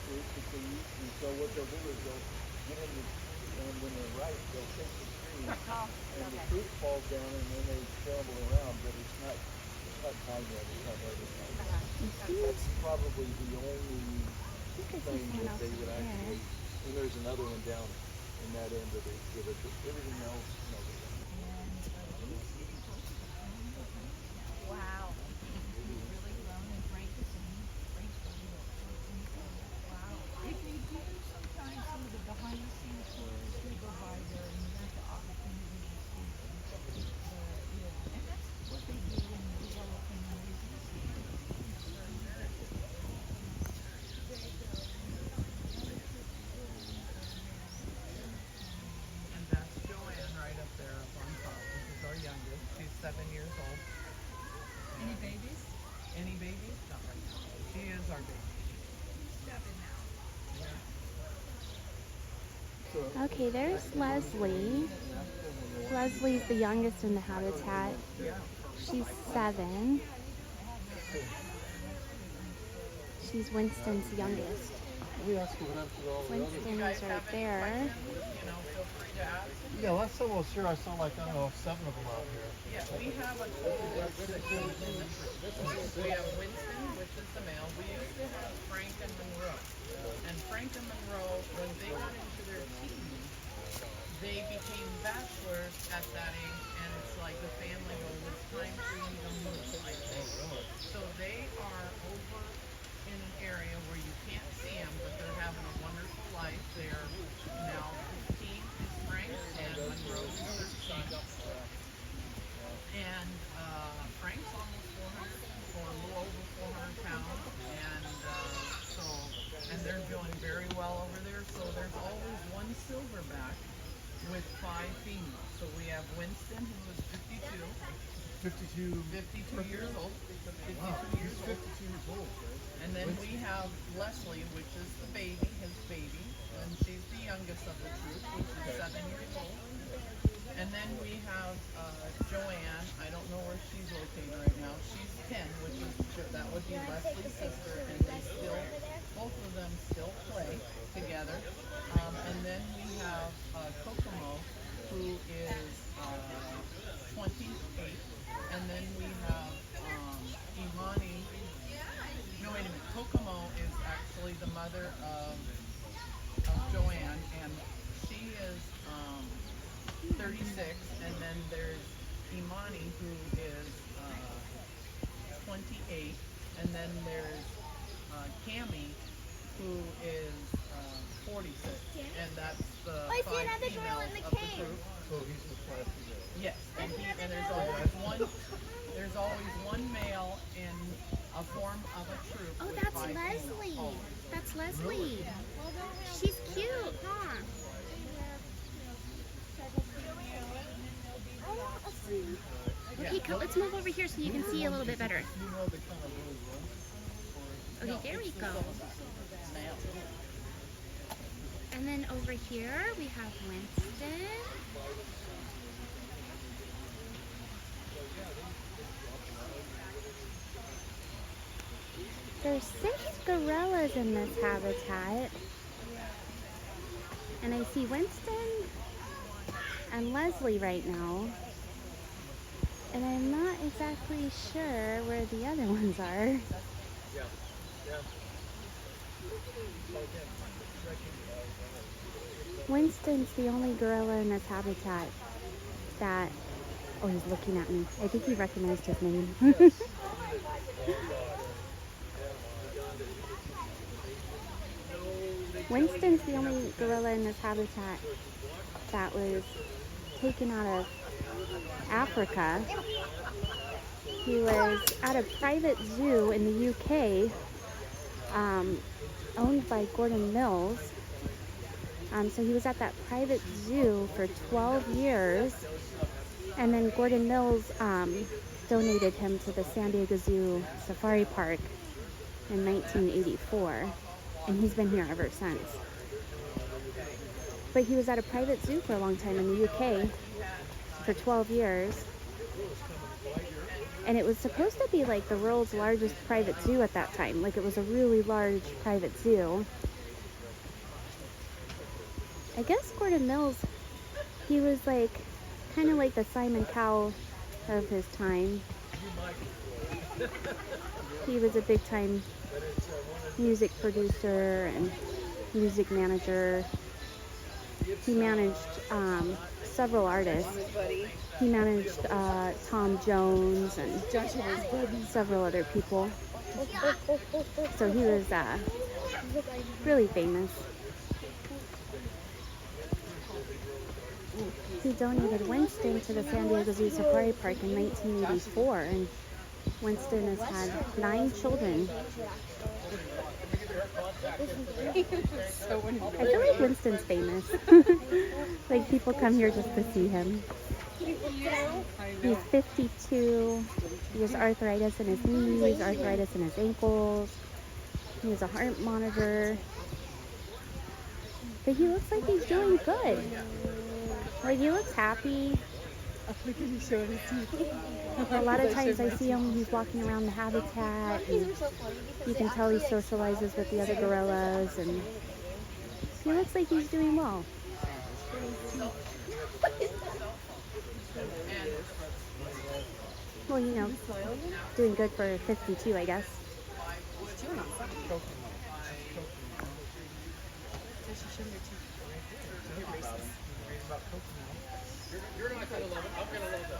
fruit that they eat, and so what they'll do is they'll get in the, and when they're ripe, they'll shake the tree, and the fruit falls down, and then they scramble around, but it's not time yet, it's not ready. That's probably the only thing that they would actually, and there's another one down in that end of the exhibit, but everything else, no. Wow. Really grown and Frank is wow. If you do sometimes some of the behind the scenes tours, we go by there and you have the opportunity to see yeah. And that's what they do in developing and raising And that's Joanne right up there up on top. This is our youngest. She's 7 years old. any babies? Any babies? Not right now. She is our baby. She's 7 now. Okay, there's Leslie. Leslie's the youngest in the habitat. She's 7. She's Winston's youngest. Winston is right there. You know, feel free to ask. Yeah, last time I was here, I saw like, I don't know, 7 of them out here. Yeah, we have a total of 6 in the troop. We have Winston, which is the male. We used to have Frank and Monroe. And Frank and Monroe, when they got into their teens, they became bachelors at that age, and it's like the family goes, it's time for you to move. So they are over in an area where you can't see them, but they're having a wonderful life. They're now 15 is Frank, and Monroe is 13. And Frank's almost 400, or a little over 400 pounds, and they're doing very well over there. So there's always one silverback with 5 females. So we have Winston, who is 52 years old. 52 years old. 52 years old, right? And then we have Leslie, which is the baby, his baby, and she's the youngest of the troop, which is 7 years old. And then we have Joanne. I don't know where she's located right now. She's 10, which is that would be Leslie's sister, and they still, both of them still play together. And then we have Kokomo, who is 28, and then we have Imani. No, wait a minute. Kokomo is actually the mother of Joanne, and she is 36, and then there's Imani, who is 28, and then there's Cami, who is 46, and that's the 5 females of the group. So he's the class today. Yes, and there's always one male in a form of a troop. Oh, with that's 5 females Leslie. always. That's Leslie. She's cute, huh? Okay, let's move over here so you can see a little bit better. You know the kind of really run. Okay, there we go. And then over here we have Winston. There's 6 gorillas in this habitat. And I see Winston and Leslie right now. And I'm not exactly sure where the other ones are. Yeah. Winston's the only gorilla in this habitat that, oh, he's looking at me. I think he recognized his name. Winston's the only gorilla in this habitat that was taken out of Africa. He was at a private zoo in the UK, owned by Gordon Mills. So he was at that private zoo for 12 years, and then Gordon Mills donated him to the San Diego Zoo Safari Park in 1984, and he's been here ever since. But he was at a private zoo for a long time in the UK for 12 years, and it was supposed to be like the world's largest private zoo at that time. Like, it was a really large private zoo. I guess Gordon Mills, he was like kind of like the Simon Cowell of his time. He was a big time music producer and music manager. He managed several artists. He managed Tom Jones and several other people. So he was really famous. He donated Winston to the San Diego Zoo Safari Park in 1984, and Winston has had 9 children. I feel like Winston's famous. Like people come here just to see him. He's 52. He has arthritis in his knees, arthritis in his ankles. He has a heart monitor. But he looks like he's doing good. Like he looks happy. A lot of times I see him, he's walking around the habitat, and you can tell he socializes with the other gorillas, and he looks like he's doing well. Well, you know, doing good for 52, I guess. You're not gonna love it. I'm gonna love it.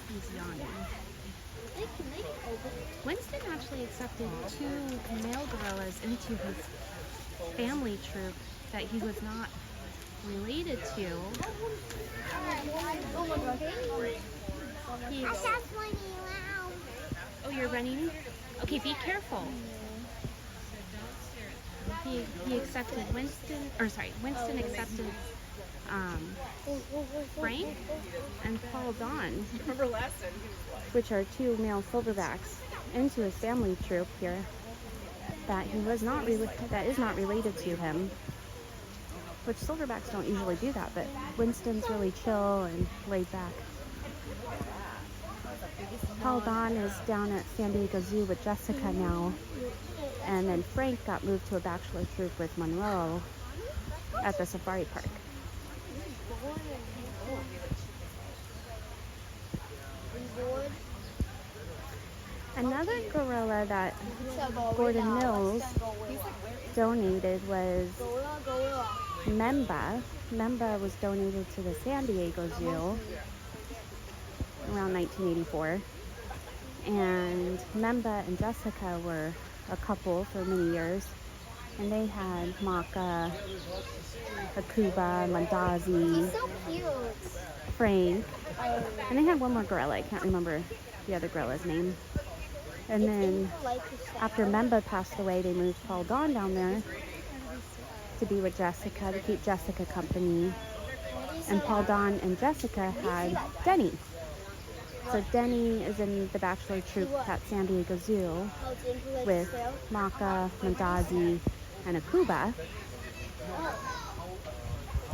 He's yawning. Winston actually accepted 2 male gorillas into his family troop that he was not related to. Oh, you're running? Okay, be careful. He accepted Winston accepted Frank and Paul Don, Remember last time he was like, which are 2 male silverbacks, into his family troop here that is not related to him. Which silverbacks don't usually do that, but Winston's really chill and laid back. Paul Don is down at San Diego Zoo with Jessica now. And then Frank got moved to a bachelor troop with Monroe at the safari park. Another gorilla that Gordon Mills donated was Memba. Memba was donated to the San Diego Zoo around 1984. And Memba and Jessica were a couple for many years. And they had Maka, Akuba, Mandazi, Frank. And they had one more gorilla. I can't remember the other gorilla's name. And then after Memba passed away, they moved Paul Don down there to be with Jessica, to keep Jessica company. And Paul Don and Jessica had Denny. So Denny is in the bachelor troop at San Diego Zoo with Maka, Mandazi, and Akuba.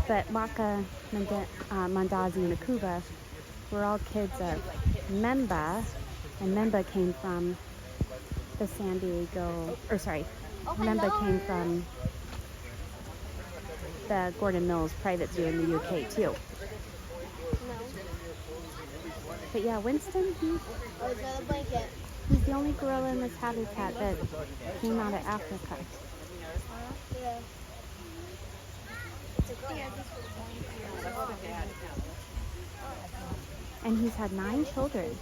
But Maka, Mandazi, and Akuba were all kids of Memba, and Memba came from the Memba came from the Gordon Mills private zoo in the UK too. But yeah, Winston, he's the only gorilla in this habitat that came out of Africa. And he's had 9 children.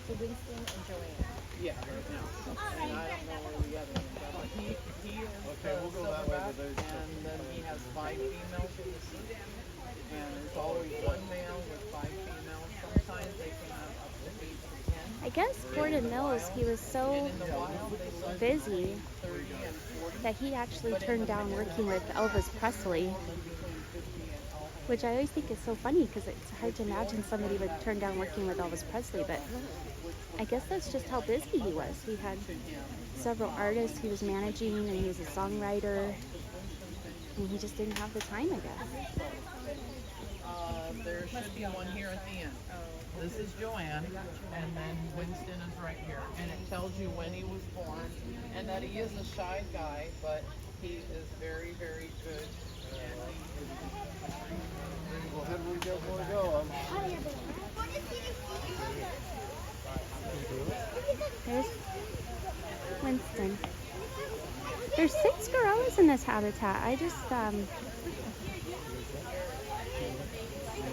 So Winston and Joanne. yeah, right now. And I don't know where the other ones are. But he is we'll go that way silverback, with those. and then he has 5 females in the sea. And there's always 1 male with 5 females. Sometimes they can have up to 8 to 10. I guess Gordon Mills, he was so In the wild, they sometimes busy 30 and 40. that he actually turned down working with Elvis Presley, which I always think is so funny because it's hard to imagine somebody would turn down working with Elvis Presley, but I guess that's just how busy he was. He had to him. several artists he was managing, and he was a songwriter, and he just didn't have the time, I guess. There should be one here at the end. This is Joanne, and then Winston is right here. And it tells you when he was born, and that he is a shy guy, but he is very, very good. And Well, how do we go want to go? There's Winston. There's 6 gorillas in this habitat. I just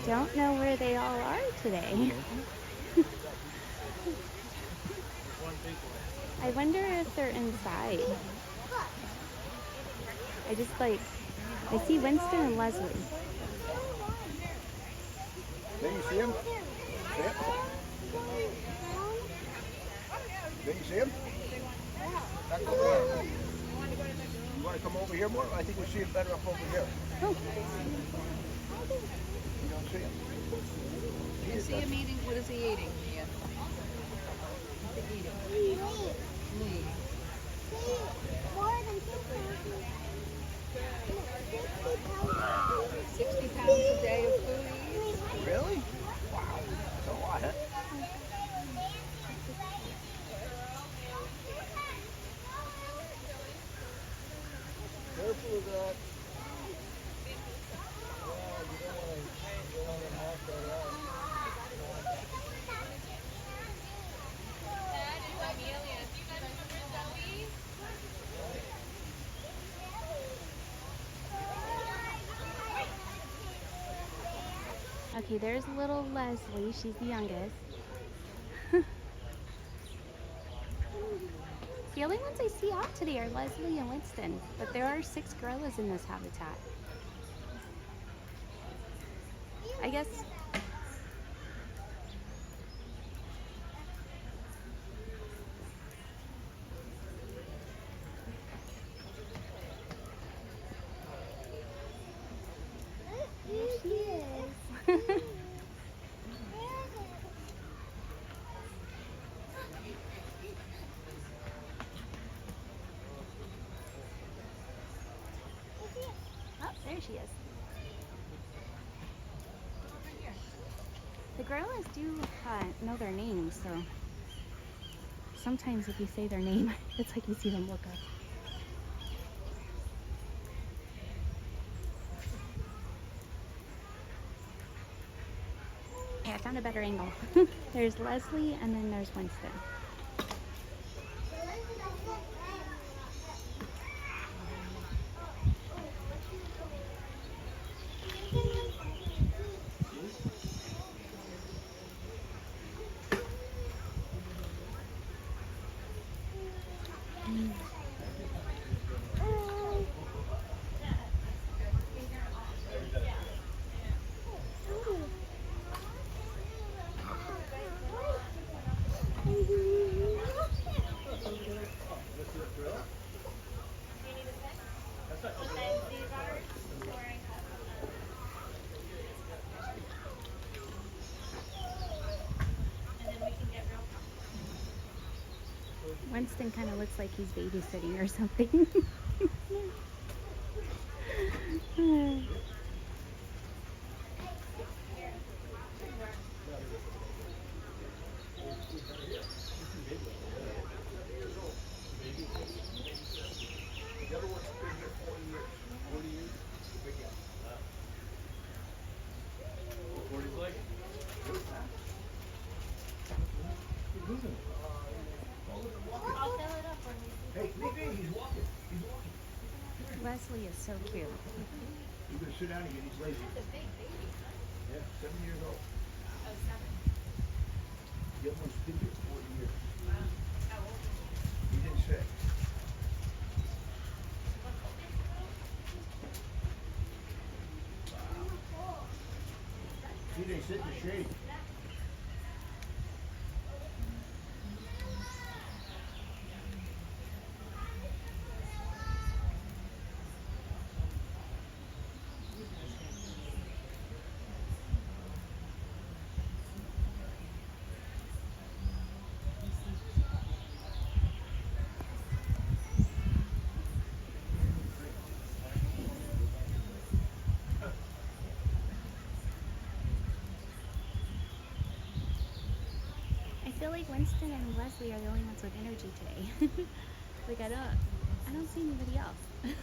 don't know where they all are today. I wonder if they're inside. I see Winston and Leslie. Then you see him? See him? Then you see him? Back over there. You want to come over here more? I think we see him better up over here. Oh. You don't see him? You see him eating? What is he eating, Ian? What's he eating? Leaves. 60 pounds a day of food he eats. Really? Wow. That's a lot, huh? Careful of that. Yeah, you don't want to knock that out. Okay, there's little Leslie. She's the youngest. The only ones I see out today are Leslie and Winston, but there are 6 gorillas in this habitat. I guess. There she is. Oh, there she is. The gorillas do know their names, so sometimes if you say their name, it's like you see them look up. Okay, I found a better angle. There's Leslie and then there's Winston. Winston kind of looks like he's babysitting or something. Leslie is so cute. You can sit down again. He's lazy. Yeah, 7 years old. Oh, 7. The other one's been here 40 years. Wow. How old is He didn't say. See, they sit in the shade. feel like Winston and Leslie are the only ones with energy today. Like I don't see anybody else.